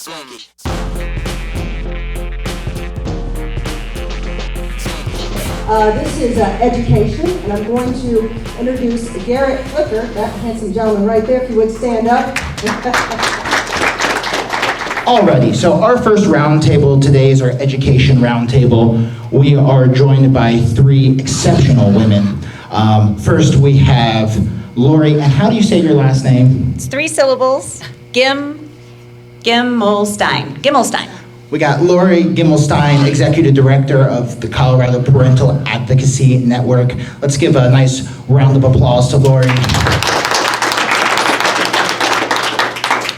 This is Education, and I'm going to introduce Garrett, that handsome gentleman right there, if you would stand up. Alrighty, so our first roundtable today is our Education Roundtable. We are joined by three exceptional women. First we have Lori, and how do you say your last name? It's 3 syllables, Gimelshteyn. We got Lori Gimelshteyn, Executive Director of the Colorado Parental Advocacy Network. Let's give a nice round of applause to Lori.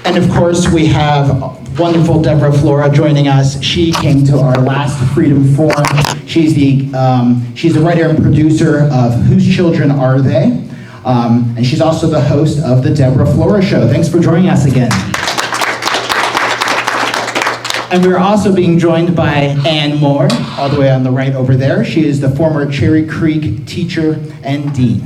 And of course, we have wonderful Deborah Flora joining us. She came to our last Freedom Forum. She's the writer and producer of Whose Children Are They? And she's also the host of the Deborah Flora Show. Thanks for joining us again. And we're also being joined by Ann Moore, all the way on the right over there. She is the former Cherry Creek teacher and dean.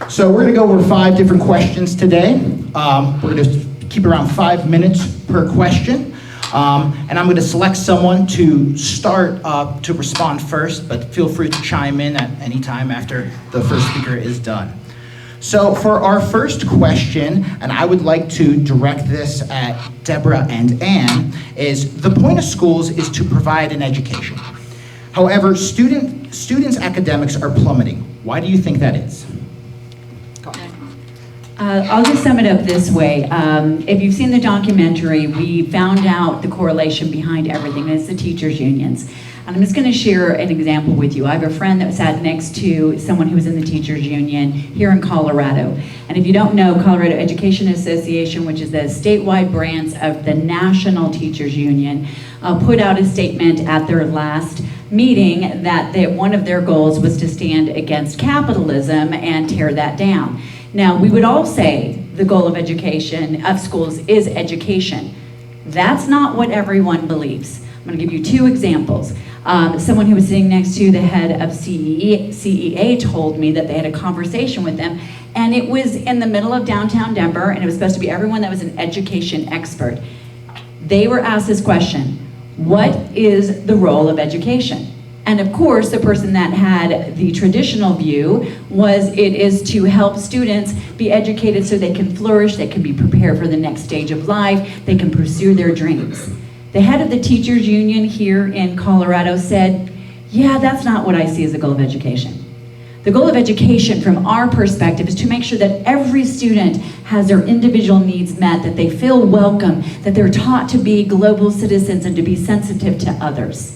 So we're gonna go over 5 different questions today. We're gonna keep around 5 minutes per question. And I'm gonna select someone to start to respond first, but feel free to chime in at any time after the first speaker is done. So for our first question, and I would like to direct this at Deborah and Ann, is the point of schools is to provide an education. However, students' academics are plummeting. Why do you think that is? I'll just sum it up this way. If you've seen the documentary, we found out the correlation behind everything, and it's the teachers' unions. And I'm just going to share an example with you. I have a friend that sat next to someone who was in the teachers' union here in Colorado. And if you don't know, Colorado Education Association, which is the statewide branch of the National Teachers Union, put out a statement at their last meeting that one of their goals was to stand against capitalism and tear that down. Now, we would all say the goal of education, of schools, is education. That's not what everyone believes. I'm going to give you 2 examples. Someone who was sitting next to the head of CEA told me that they had a conversation with them, and it was in the middle of downtown Denver, and it was supposed to be everyone that was an education expert. They were asked this question: what is the role of education? And of course, the person that had the traditional view was it is to help students be educated so they can flourish, they can be prepared for the next stage of life, they can pursue their dreams. The head of the teachers union here in Colorado said, yeah, that's not what I see as the goal of education. The goal of education from our perspective is to make sure that every student has their individual needs met, that they feel welcome, that they're taught to be global citizens and to be sensitive to others.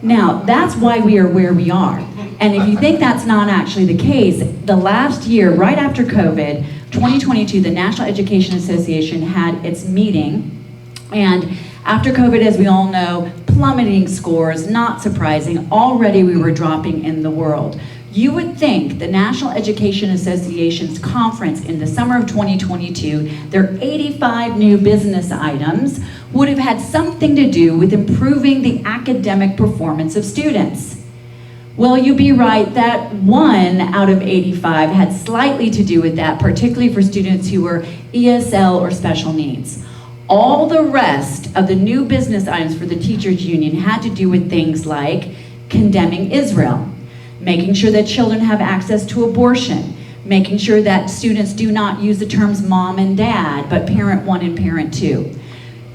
Now, that's why we are where we are. And if you think that's not actually the case, the last year, right after COVID, 2022, the National Education Association had its meeting, and after COVID, as we all know, plummeting scores, not surprising, already we were dropping in the world. You would think the National Education Association's conference in the summer of 2022, their 85 new business items, would have had something to do with improving the academic performance of students. Well, you'd be right that 1 out of 85 had slightly to do with that, particularly for students who were ESL or special needs. All the rest of the new business items for the teachers union had to do with things like condemning Israel, making sure that children have access to abortion, making sure that students do not use the terms mom and dad, but parent 1 and parent 2.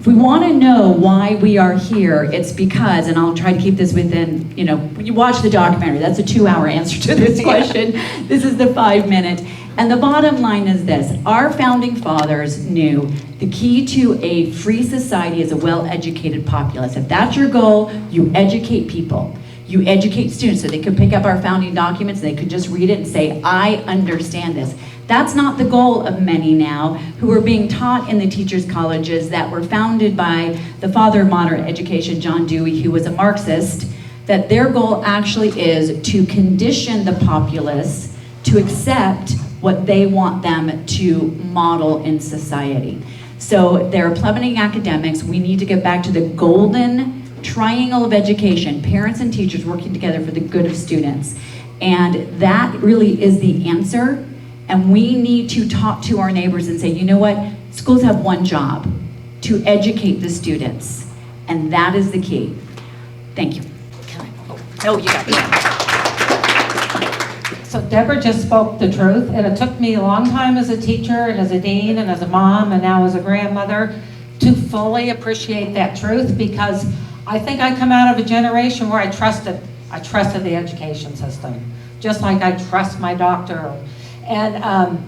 If we want to know why we are here, it's because, and I'll try to keep this within, you watch the documentary, that's a 2-hour answer to this question. This is the 5-minute. And the bottom line is this: our founding fathers knew the key to a free society is a well-educated populace. If that's your goal, you educate people. You educate students so they could pick up our founding documents and they could just read it and say, I understand this. That's not the goal of many now who are being taught in the teachers' colleges that were founded by the father of modern education, John Dewey, who was a Marxist, that their goal actually is to condition the populace to accept what they want them to model in society. So there are plummeting academics. We need to get back to the golden triangle of education, parents and teachers working together for the good of students. And that really is the answer. And we need to talk to our neighbors and say, you know what? Schools have one job, to educate the students. And that is the key. Thank you. Oh, you got it. So Deborah just spoke the truth, and it took me a long time as a teacher and as a dean and as a mom and now as a grandmother to fully appreciate that truth, because I think I come out of a generation where I trusted the education system, just like I trust my doctor. And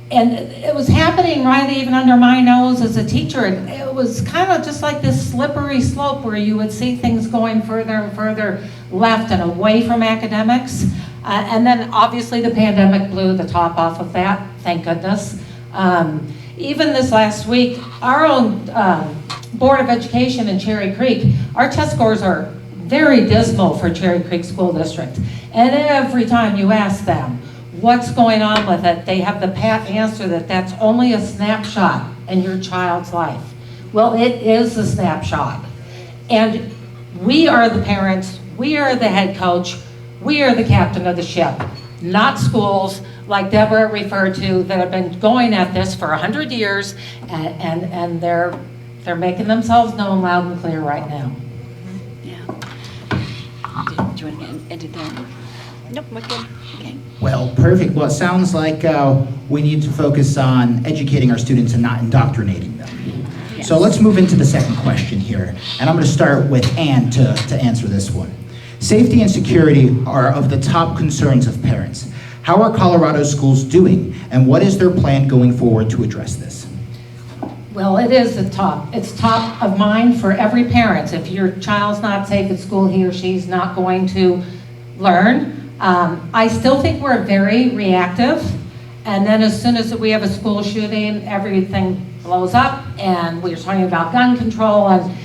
it was happening right even under my nose as a teacher. And it was kind of just like this slippery slope where you would see things going further and further left and away from academics. And then obviously the pandemic blew the top off of that, thank goodness. Even this last week, our own Board of Education in Cherry Creek, our test scores are very dismal for Cherry Creek School District. And every time you ask them, what's going on with it, they have the pat answer that that's only a snapshot in your child's life. Well, it is a snapshot. And we are the parents, we are the head coach, we are the captain of the ship, not schools like Deborah referred to that have been going at this for 100 years, and they're making themselves known loud and clear right now. Yeah. Do you want to edit that? Nope, we're good. Okay. Well, perfect. Well, it sounds like we need to focus on educating our students and not indoctrinating them. Yes. So let's move into the second question here. And I'm going to start with Ann to answer this one. Safety and security are of the top concerns of parents. How are Colorado schools doing, and what is their plan going forward to address this? Well, it is it's top of mind for every parent. If your child's not safe at school, he or she's not going to learn. I still think we're very reactive, and then as soon as we have a school shooting, everything blows up, and we're talking about gun control, and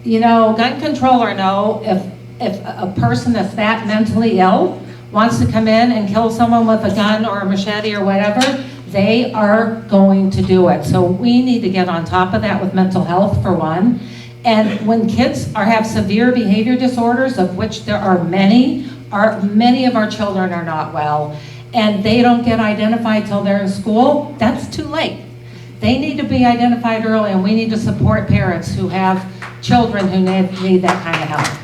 you know, gun control or no, if a person that's that mentally ill wants to come in and kill someone with a gun or a machete or whatever, they are going to do it. So we need to get on top of that with mental health for one. And when kids have severe behavior disorders, of which there are many of our children are not well, and they don't get identified till they're in school, that's too late. They need to be identified early, and we need to support parents who have children who need that kind of help.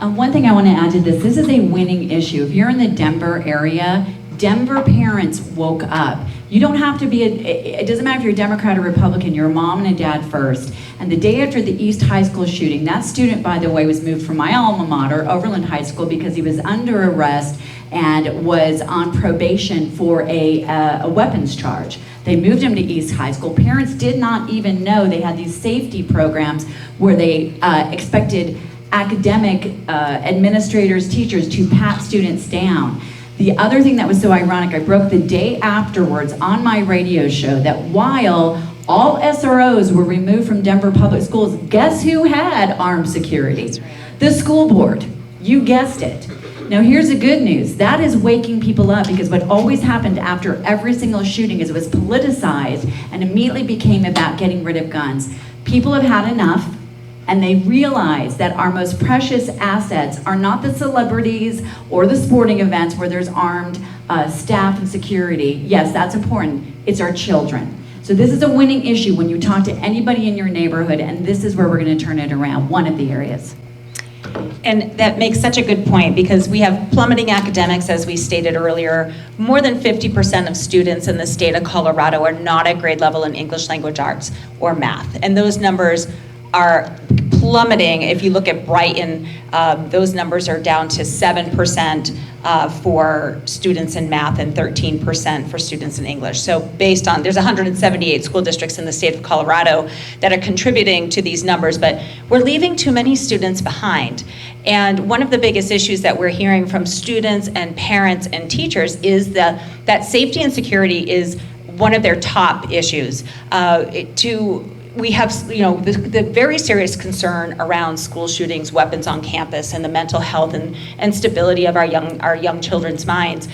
One thing I want to add to this is a winning issue. If you're in the Denver area, Denver parents woke up. You don't have to be, it doesn't matter if you're a Democrat or Republican, you're a mom and a dad first. And the day after the East High School shooting, that student, by the way, was moved from my alma mater, Overland High School, because he was under arrest and was on probation for a weapons charge. They moved him to East High School. Parents did not even know they had these safety programs where they expected academic administrators, teachers to pat students down. The other thing that was so ironic, I broke the day afterwards on my radio show that while all SROs were removed from Denver public schools, guess who had armed security? The school board. You guessed it. Now here's the good news. That is waking people up, because what always happened after every single shooting is it was politicized and immediately became about getting rid of guns. People have had enough, and they realize that our most precious assets are not the celebrities or the sporting events where there's armed staff and security. Yes, that's important. It's our children. So this is a winning issue when you talk to anybody in your neighborhood, and this is where we're going to turn it around, one of the areas. And that makes such a good point, because we have plummeting academics, as we stated earlier. More than 50% of students in the state of Colorado are not at grade level in English language arts or math. And those numbers are plummeting. If you look at Brighton, those numbers are down to 7% for students in math and 13% for students in English. So based on, there's 178 school districts in the state of Colorado that are contributing to these numbers, but we're leaving too many students behind. And one of the biggest issues that we're hearing from students and parents and teachers is that safety and security is one of their top issues. we have, the very serious concern around school shootings, weapons on campus, and the mental health and stability of our young children's minds.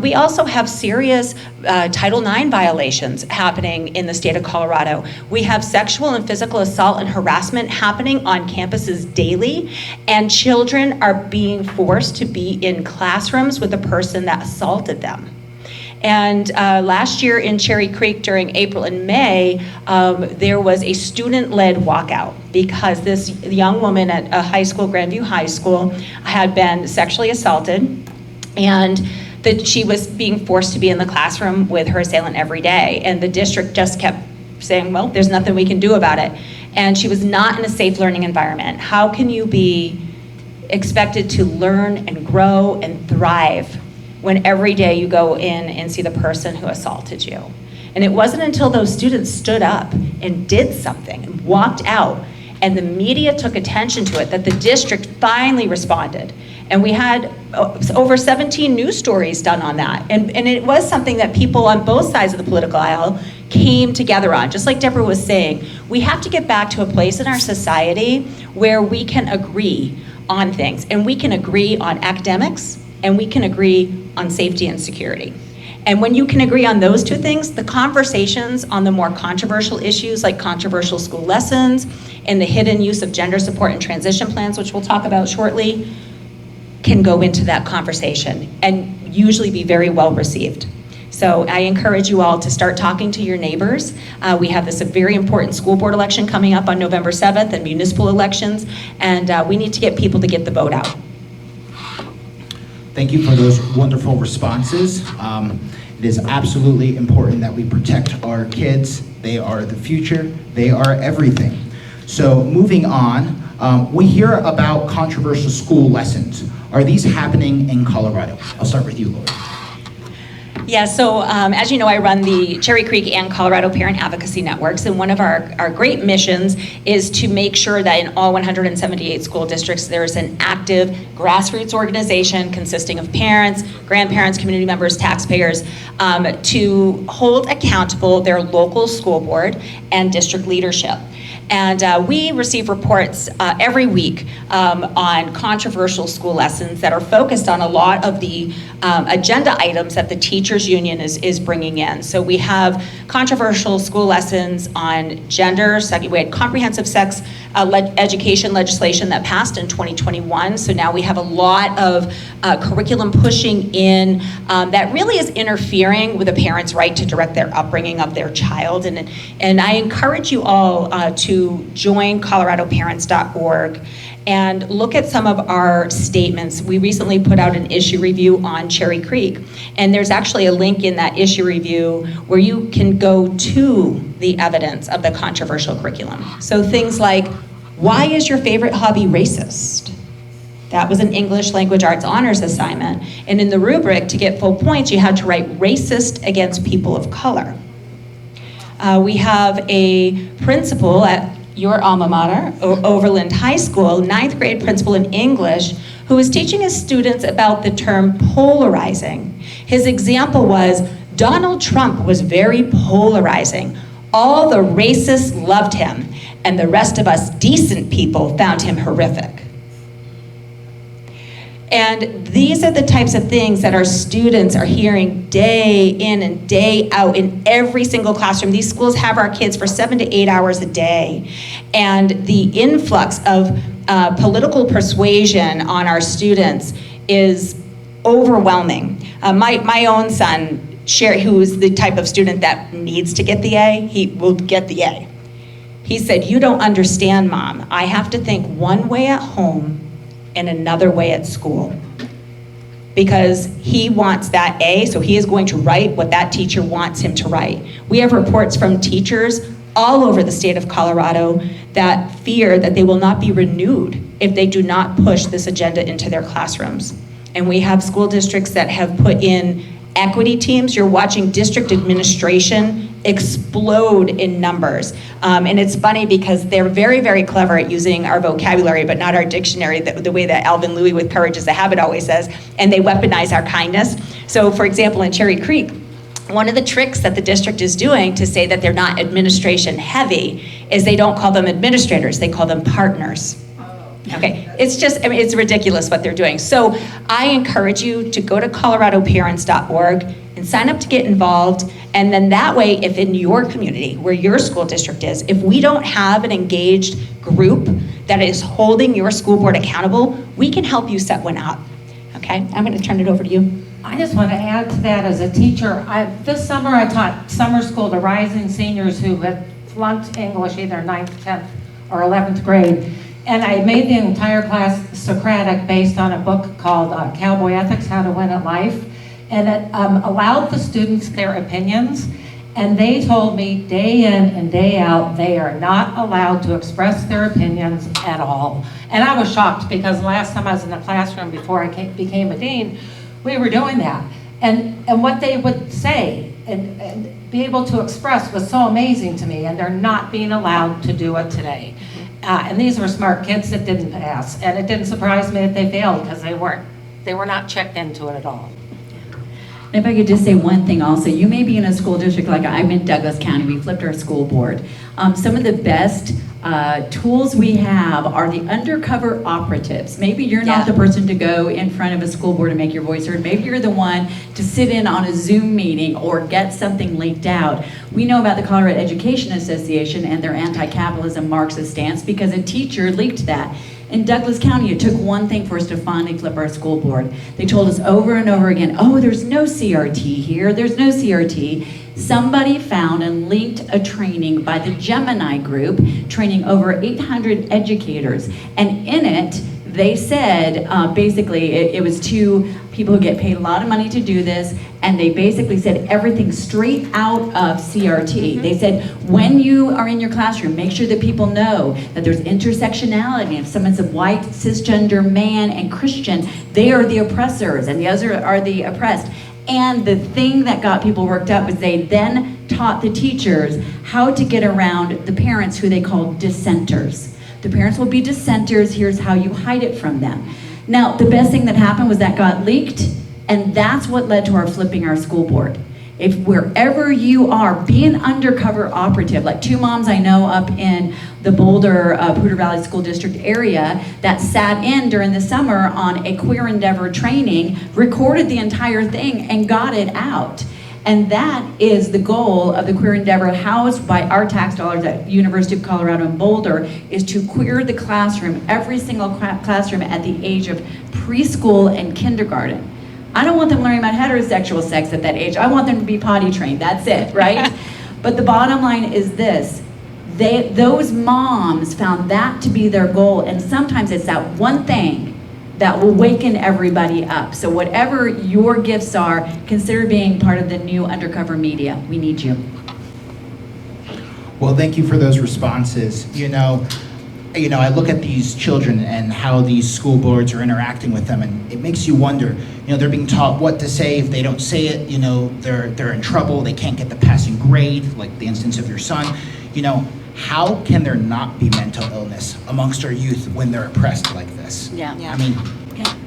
We also have serious Title IX violations happening in the state of Colorado. We have sexual and physical assault and harassment happening on campuses daily, and children are being forced to be in classrooms with the person that assaulted them. And last year in Cherry Creek during April and May, there was a student-led walkout because this young woman at a high school, Grandview High School, had been sexually assaulted, and that she was being forced to be in the classroom with her assailant every day. And the district just kept saying, well, there's nothing we can do about it. And she was not in a safe learning environment. How can you be expected to learn and grow and thrive when every day you go in and see the person who assaulted you? And it wasn't until those students stood up and did something and walked out and the media took attention to it that the district finally responded. And we had over 17 news stories done on that. And it was something that people on both sides of the political aisle came together on. Just like Deborah was saying, we have to get back to a place in our society where we can agree on things. And we can agree on academics, and we can agree on safety and security. And when you can agree on those two things, the conversations on the more controversial issues like controversial school lessons and the hidden use of gender support and transition plans, which we'll talk about shortly, can go into that conversation and usually be very well received. So I encourage you all to start talking to your neighbors. We have this very important school board election coming up on November 7th and municipal elections, and we need to get people to get the vote out. Thank you for those wonderful responses. It is absolutely important that we protect our kids. They are the future. They are everything. So moving on, we hear about controversial school lessons. Are these happening in Colorado? I'll start with you, Laura. Yeah, so as you know, I run the Cherry Creek and Colorado Parent Advocacy Networks, and one of our great missions is to make sure that in all 178 school districts there's an active grassroots organization consisting of parents, grandparents, community members, taxpayers, to hold accountable their local school board and district leadership. And we receive reports every week on controversial school lessons that are focused on a lot of the agenda items that the teachers union is bringing in. So we have controversial school lessons on gender. We had comprehensive sex education legislation that passed in 2021. So now we have a lot of curriculum pushing in that really is interfering with a parent's right to direct their upbringing of their child. And I encourage you all to join coloradoparents.org and look at some of our statements. We recently put out an issue review on Cherry Creek, and there's actually a link in that issue review where you can go to the evidence of the controversial curriculum. So things like, why is your favorite hobby racist? That was an English language arts honors assignment, and in the rubric, to get full points, you had to write racist against people of color. We have a principal at your alma mater, Overland High School, 9th grade principal in English, who was teaching his students about the term polarizing. His example was, Donald Trump was very polarizing. All the racists loved him, and the rest of us decent people found him horrific. And these are the types of things that our students are hearing day in and day out in every single classroom. These schools have our kids for 7 to 8 hours a day. And the influx of political persuasion on our students is overwhelming. My own son, Sherry, who is the type of student that needs to get the A, he will get the A. He said, "You don't understand, Mom. I have to think one way at home and another way at school." Because he wants that A, so he is going to write what that teacher wants him to write. We have reports from teachers all over the state of Colorado that fear that they will not be renewed if they do not push this agenda into their classrooms. And we have school districts that have put in equity teams. You're watching district administration explode in numbers. And it's funny because they're very, very clever at using our vocabulary, but not our dictionary, the way that Alvin Louis with Courage is a Habit always says, and they weaponize our kindness. So for example, in Cherry Creek, One of the tricks that the district is doing to say that they're not administration heavy is they don't call them administrators, they call them partners. Okay, it's just, I mean, it's ridiculous what they're doing. So I encourage you to go to coloradoparents.org and sign up to get involved. And then that way, if in your community, where your school district is, if we don't have an engaged group that is holding your school board accountable, we can help you set one up. Okay, I'm gonna turn it over to you. I just want to add to that as a teacher. This summer I taught summer school to rising seniors who had flunked English either 9th, 10th, or 11th grade. And I made the entire class Socratic based on a book called Cowboy Ethics, How to Win at Life. And it allowed the students their opinions. And they told me day in and day out, they are not allowed to express their opinions at all. And I was shocked because last time I was in the classroom before I became a dean, we were doing that. And what they would say and be able to express was so amazing to me, and they're not being allowed to do it today. And these were smart kids that didn't pass. And it didn't surprise me that they failed because they were not checked into it at all. If I could just say one thing also, you may be in a school district like I'm in Douglas County, we flipped our school board. Some of the best tools we have are the undercover operatives. Maybe you're not the person to go in front of a school board and make your voice heard. Maybe you're the one to sit in on a Zoom meeting or get something leaked out. We know about the Colorado Education Association and their anti-capitalism Marxist stance because a teacher leaked that. In Douglas County, it took one thing for us to finally flip our school board. They told us over and over again, oh, there's no CRT here, there's no CRT. Somebody found and linked a training by the Gemini group, training over 800 educators. And in it, they said, basically, it was two people who get paid a lot of money to do this, and they basically said everything straight out of CRT. They said, when you are in your classroom, make sure that people know that there's intersectionality. If someone's a white, cisgender man and Christian, they are the oppressors, and the others are the oppressed. And the thing that got people worked up was they then taught the teachers how to get around the parents who they called dissenters. The parents will be dissenters, here's how you hide it from them. Now, the best thing that happened was that got leaked, and that's what led to our flipping our school board. If wherever you are, be an undercover operative, like two moms I know up in the Boulder, Poudre Valley School District area that sat in during the summer on a Queer Endeavor training, recorded the entire thing and got it out. And that is the goal of the Queer Endeavor, housed by our tax dollars at University of Colorado in Boulder, is to queer the classroom, every single classroom at the age of preschool and kindergarten. I don't want them learning about heterosexual sex at that age. I want them to be potty trained, that's it, right? But the bottom line is this, those moms found that to be their goal, and sometimes it's that one thing that will waken everybody up. So whatever your gifts are, consider being part of the new undercover media. We need you. Well, thank you for those responses. You know, I look at these children and how these school boards are interacting with them, and it makes you wonder, they're being taught what to say. If they don't say it, they're in trouble. They can't get the passing grade, like the instance of your son. How can there not be mental illness amongst our youth when they're oppressed like this? Yeah. I mean,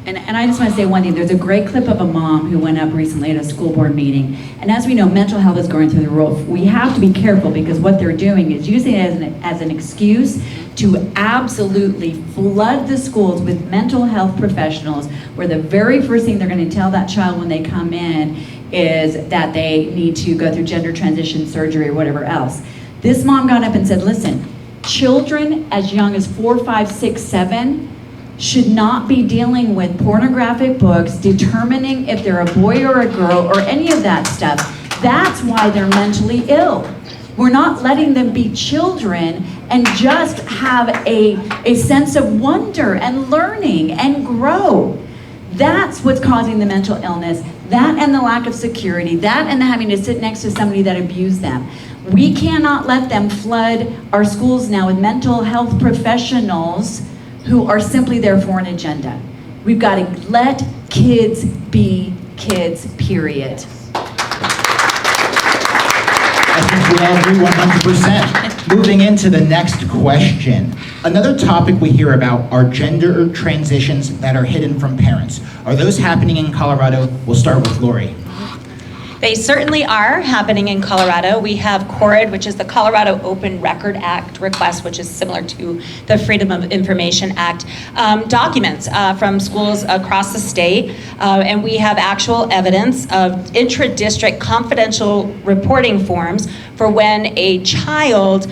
and I just want to say one thing. There's a great clip of a mom who went up recently at a school board meeting. And as we know, mental health is going through the roof. We have to be careful because what they're doing is using it as an excuse to absolutely flood the schools with mental health professionals, where the very first thing they're going to tell that child when they come in is that they need to go through gender transition surgery or whatever else. This mom got up and said, listen, children as young as 4, 5, 6, 7 should not be dealing with pornographic books, determining if they're a boy or a girl or any of that stuff. That's why they're mentally ill. We're not letting them be children and just have a sense of wonder and learning and grow. That's what's causing the mental illness, that and the lack of security, that and the having to sit next to somebody that abused them. We cannot let them flood our schools now with mental health professionals who are simply there for an agenda. We've got to let kids be kids, period. I think we all agree 100%. Moving into the next question. Another topic we hear about are gender transitions that are hidden from parents. Are those happening in Colorado? We'll start with Lori. They certainly are happening in Colorado. We have CORID, which is the Colorado Open Record Act request, which is similar to the Freedom of Information Act, documents from schools across the state, and we have actual evidence of intra-district confidential reporting forms for when a child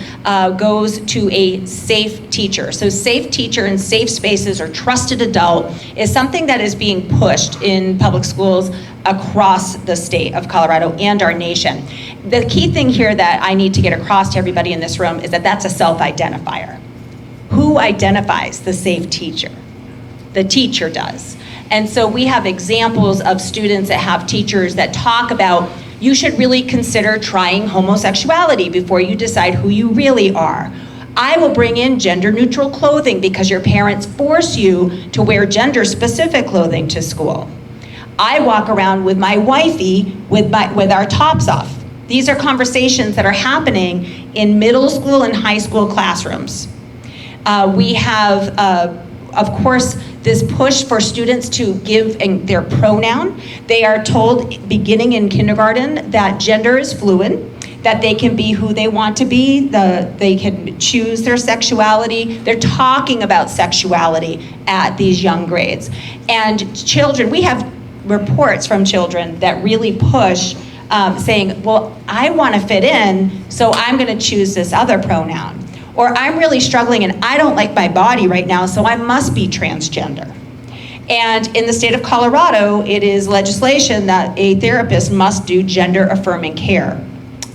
goes to a safe teacher. So safe teacher and safe spaces or trusted adult is something that is being pushed in public schools across the state of Colorado and our nation. The key thing here that I need to get across to everybody in this room is that that's a self-identifier. Who identifies the safe teacher? The teacher does. And so we have examples of students that have teachers that talk about, you should really consider trying homosexuality before you decide who you really are. I will bring in gender-neutral clothing because your parents force you to wear gender-specific clothing to school. I walk around with my wifey with our tops off. These are conversations that are happening in middle school and high school classrooms. We have, of course, this push for students to give their pronoun. They are told beginning in kindergarten that gender is fluid, that they can be who they want to be, they can choose their sexuality. They're talking about sexuality at these young grades. And children, we have reports from children that really push saying, well, I want to fit in, so I'm going to choose this other pronoun. Or I'm really struggling and I don't like my body right now, so I must be transgender. And in the state of Colorado, it is legislation that a therapist must do gender affirming care.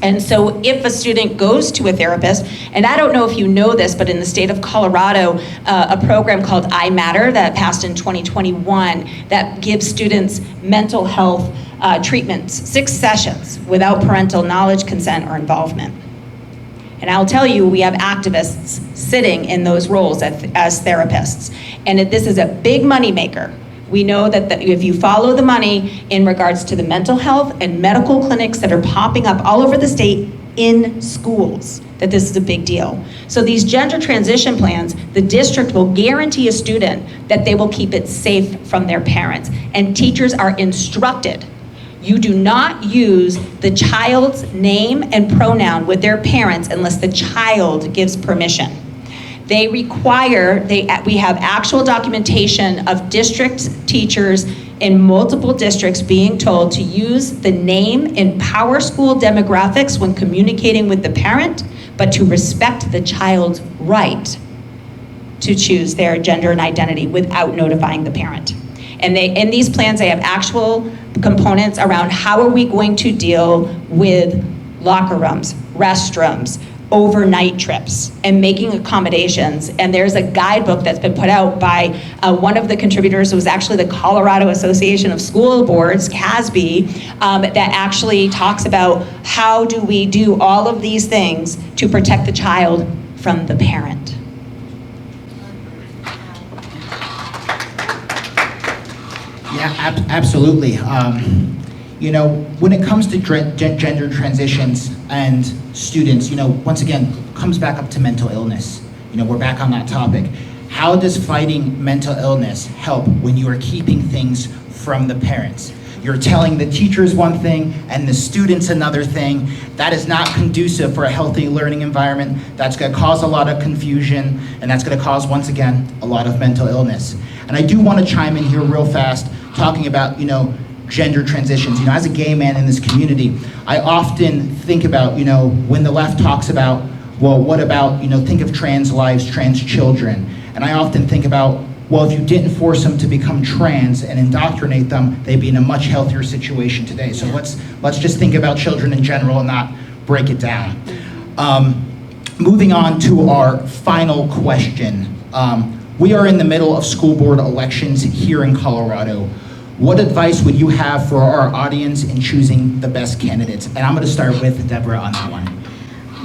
And so if a student goes to a therapist, and I don't know if you know this, but in the state of Colorado, a program called I Matter that passed in 2021 that gives students mental health treatments, 6 sessions without parental knowledge, consent, or involvement. And I'll tell you, we have activists sitting in those roles as therapists. And this is a big moneymaker. We know that if you follow the money in regards to the mental health and medical clinics that are popping up all over the state in schools, that this is a big deal. So these gender transition plans, the district will guarantee a student that they will keep it safe from their parents. And teachers are instructed, you do not use the child's name and pronoun with their parents unless the child gives permission. They require, we have actual documentation of district teachers in multiple districts being told to use the name in power school demographics when communicating with the parent, but to respect the child's right to choose their gender and identity without notifying the parent. And in these plans, they have actual components around how are we going to deal with locker rooms, restrooms, overnight trips, and making accommodations. And there's a guidebook that's been put out by one of the contributors, who was actually the Colorado Association of School Boards, CASB, that actually talks about how do we do all of these things to protect the child from the parent. Yeah, absolutely. You know, when it comes to gender transitions and students, you know, once again, comes back up to mental illness. You know, we're back on that topic. How does fighting mental illness help when you are keeping things from the parents? You're telling the teachers one thing and the students another thing. That is not conducive for a healthy learning environment. That's going to cause a lot of confusion, and that's going to cause, once again, a lot of mental illness. And I do want to chime in here real fast, talking about, you know, gender transitions. You know, as a gay man in this community, I often think about, you know, when the left talks about, well, what about, you know, think of trans lives, trans children. And I often think about, well, if you didn't force them to become trans and indoctrinate them, they'd be in a much healthier situation today. So let's just think about children in general and not break it down. Moving on to our final question. We are in the middle of school board elections here in Colorado. What advice would you have for our audience in choosing the best candidates? And I'm going to start with Deborah on that one.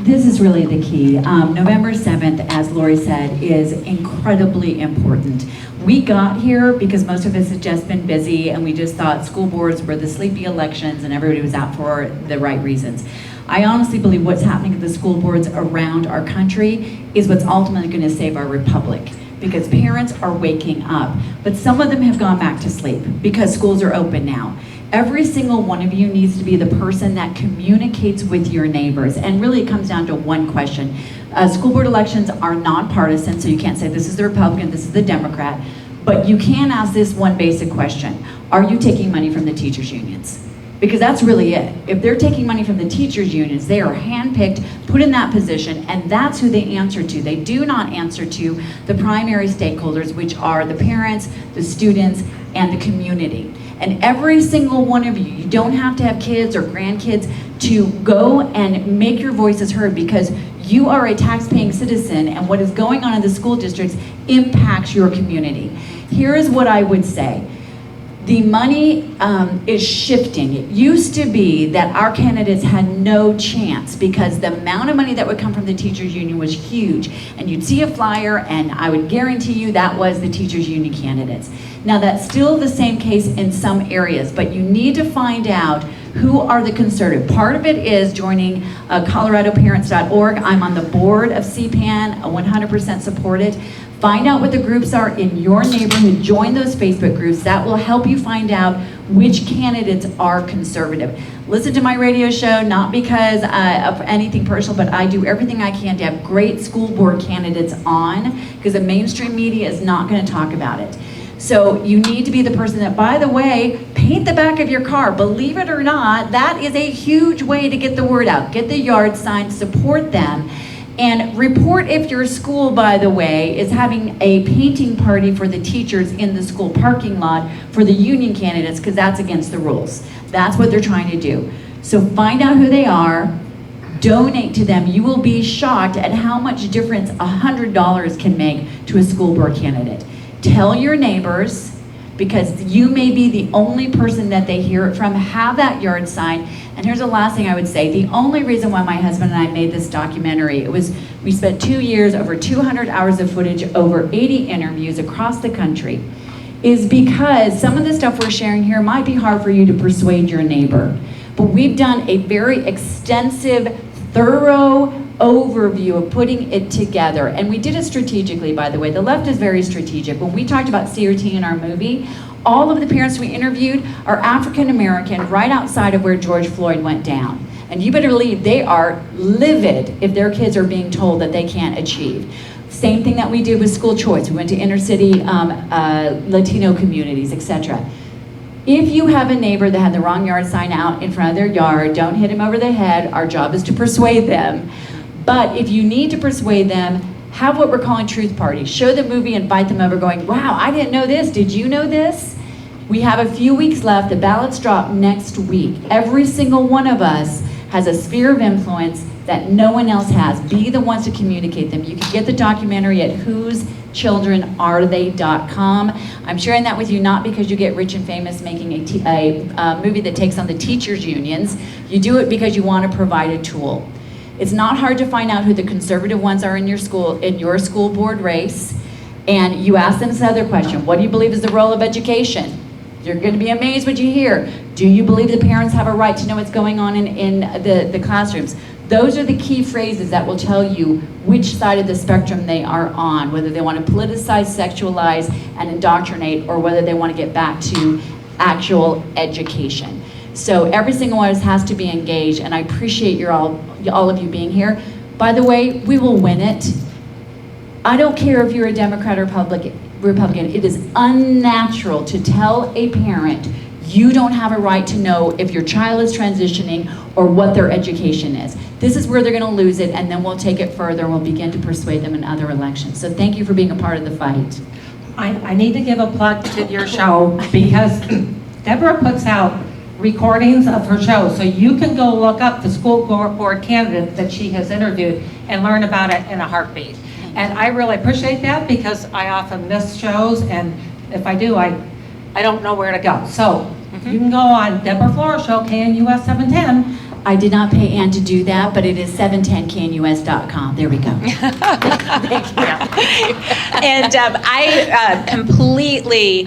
This is really the key. November 7th, as Lori said, is incredibly important. We got here because most of us had just been busy and we just thought school boards were the sleepy elections and everybody was out for the right reasons. I honestly believe what's happening at the school boards around our country is what's ultimately going to save our republic, because parents are waking up, but some of them have gone back to sleep because schools are open now. Every single one of you needs to be the person that communicates with your neighbors. And really it comes down to one question. School board elections are nonpartisan, so you can't say this is the Republican, this is the Democrat. But you can ask this one basic question. Are you taking money from the teachers' unions? Because that's really it. If they're taking money from the teachers' unions, they are handpicked, put in that position, and that's who they answer to. They do not answer to the primary stakeholders, which are the parents, the students, and the community. And every single one of you, you don't have to have kids or grandkids to go and make your voices heard, because you are a tax-paying citizen, and what is going on in the school districts impacts your community. Here is what I would say. The money is shifting. It used to be that our candidates had no chance because the amount of money that would come from the teachers union was huge. And you'd see a flyer and I would guarantee you that was the teachers union candidates. Now that's still the same case in some areas, but you need to find out who are the conservative. Part of it is joining coloradoparents.org. I'm on the board of CPAN, 100% support it. Find out what the groups are in your neighborhood. Join those Facebook groups. That will help you find out which candidates are conservative. Listen to my radio show, not because of anything personal, but I do everything I can to have great school board candidates on, because the mainstream media is not going to talk about it. So you need to be the person that, by the way, paint the back of your car. Believe it or not, that is a huge way to get the word out. Get the yard signs, support them. And report if your school, by the way, is having a painting party for the teachers in the school parking lot for the union candidates, because that's against the rules. That's what they're trying to do. So find out who they are, donate to them. You will be shocked at how much difference $100 can make to a school board candidate. Tell your neighbors, because you may be the only person that they hear it from. Have that yard sign. And here's the last thing I would say. The only reason why my husband and I made this documentary, we spent 2 years, over 200 hours of footage, over 80 interviews across the country, is because some of the stuff we're sharing here might be hard for you to persuade your neighbor. But we've done a very extensive, thorough overview of putting it together. And we did it strategically, by the way. The left is very strategic. When we talked about CRT in our movie, all of the parents we interviewed are African American, right outside of where George Floyd went down. And you better believe they are livid if their kids are being told that they can't achieve. Same thing that we did with school choice. We went to inner city Latino communities, etc. If you have a neighbor that had the wrong yard sign out in front of their yard, don't hit him over the head. Our job is to persuade them. But if you need to persuade them, have what we're calling truth parties. Show the movie, invite them over going, wow, I didn't know this. Did you know this? We have a few weeks left. The ballots drop next week. Every single one of us has a sphere of influence that no one else has. Be the ones to communicate them. You can get the documentary at whoschildrenarethey.com. I'm sharing that with you not because you get rich and famous making a movie that takes on the teachers' unions. You do it because you want to provide a tool. It's not hard to find out who the conservative ones are in your school board race, and you ask them this other question: what do you believe is the role of education? You're going to be amazed what you hear. Do you believe the parents have a right to know what's going on in the classrooms? Those are the key phrases that will tell you which side of the spectrum they are on, whether they want to politicize, sexualize, and indoctrinate, or whether they want to get back to actual education. So every single one of us has to be engaged, and I appreciate all of you being here. By the way, we will win it. I don't care if you're a Democrat or Republican. It is unnatural to tell a parent you don't have a right to know if your child is transitioning or what their education is. This is where they're going to lose it, and then we'll take it further and we'll begin to persuade them in other elections. So thank you for being a part of the fight. I need to give a plug to your show because Deborah puts out recordings of her show, so you can go look up the school board candidate that she has interviewed and learn about it in a heartbeat. And I really appreciate that because I often miss shows, and if I do, I don't know where to go. So you can go on Deborah Flora Show, KNUS 710. I did not pay Ann to do that, but it is 710knus.com. There we go. Thank you. And I completely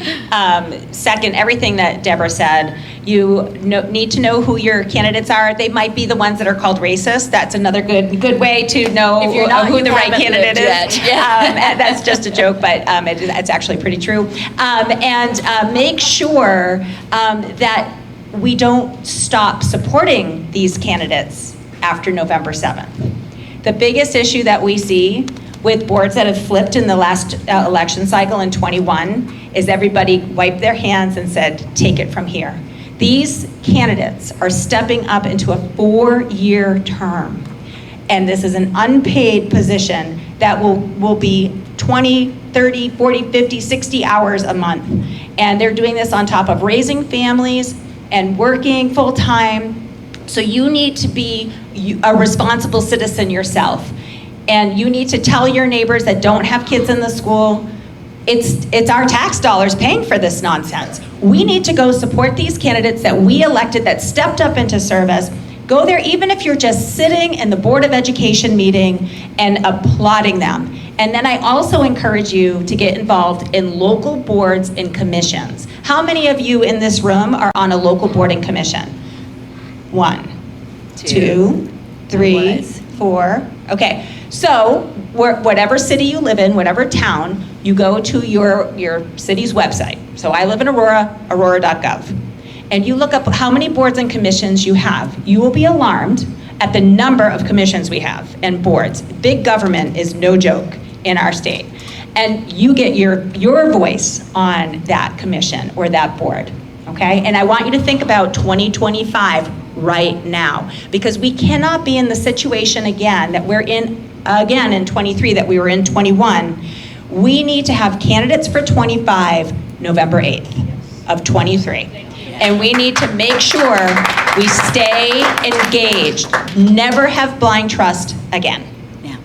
second everything that Deborah said. You need to know who your candidates are. They might be the ones that are called racist. That's another good way to know If you're not, who you the right haven't candidate lived is. yet. Yeah. That's just a joke, but it's actually pretty true. And make sure that we don't stop supporting these candidates after November 7th. The biggest issue that we see with boards that have flipped in the last election cycle in 21 is everybody wiped their hands and said, take it from here. These candidates are stepping up into a 4-year term. And this is an unpaid position that will be 20, 30, 40, 50, 60 hours a month. And they're doing this on top of raising families and working full-time. So you need to be a responsible citizen yourself. And you need to tell your neighbors that don't have kids in the school, it's our tax dollars paying for this nonsense. We need to go support these candidates that we elected, that stepped up into service. Go there, even if you're just sitting in the Board of Education meeting and applauding them. And then I also encourage you to get involved in local boards and commissions. How many of you in this room are on a local board and commission? 1, 2, 3, 4. Okay, so whatever city you live in, whatever town, you go to your city's website. So I live in Aurora, aurora.gov. And you look up how many boards and commissions you have. You will be alarmed at the number of commissions we have and boards. Big government is no joke in our state. And you get your voice on that commission or that board, okay? And I want you to think about 2025 right now, because we cannot be in the situation again that we're in again in 23 that we were in 21. We need to have candidates for 25 November 8th of 23. And we need to make sure we stay engaged. Never have blind trust again. Yeah.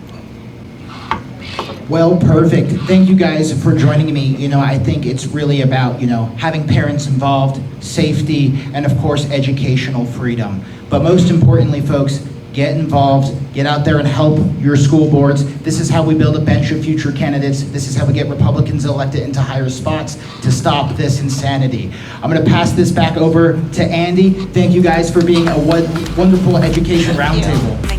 Well, perfect. Thank you guys for joining me. You know, I think it's really about, having parents involved, safety, and of course, educational freedom. But most importantly, folks, get involved, get out there and help your school boards. This is how we build a bench of future candidates. This is how we get Republicans elected into higher spots to stop this insanity. I'm gonna pass this back over to Andy. Thank you guys for being a wonderful Education Roundtable.